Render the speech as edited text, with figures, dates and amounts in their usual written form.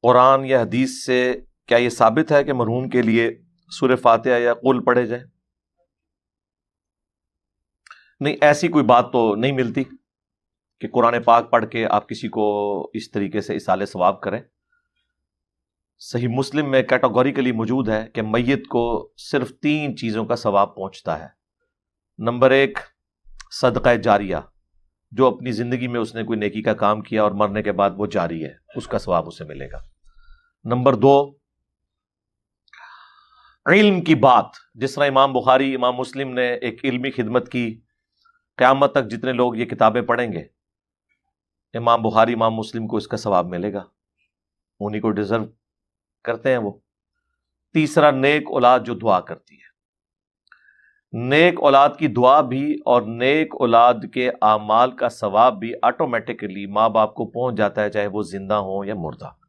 قرآن یا حدیث سے کیا یہ ثابت ہے کہ مرحوم کے لیے سورہ فاتحہ یا قل پڑھے جائیں؟ نہیں، ایسی کوئی بات تو نہیں ملتی کہ قرآن پاک پڑھ کے آپ کسی کو اس طریقے سے ایصال ثواب کریں۔ صحیح مسلم میں کیٹاگوریکلی موجود ہے کہ میت کو صرف 3 چیزوں کا ثواب پہنچتا ہے۔ نمبر 1، صدقہ جاریہ، جو اپنی زندگی میں اس نے کوئی نیکی کا کام کیا اور مرنے کے بعد وہ جاری ہے، اس کا ثواب اسے ملے گا۔ نمبر 2، علم کی بات، جس طرح امام بخاری، امام مسلم نے ایک علمی خدمت کی، قیامت تک جتنے لوگ یہ کتابیں پڑھیں گے، امام بخاری، امام مسلم کو اس کا ثواب ملے گا، انہی کو ڈیزرو کرتے ہیں وہ۔ تیسرا، نیک اولاد جو دعا کرتی ہے۔ نیک اولاد کی دعا بھی اور نیک اولاد کے اعمال کا ثواب بھی آٹومیٹکلی ماں باپ کو پہنچ جاتا ہے، چاہے وہ زندہ ہوں یا مردہ۔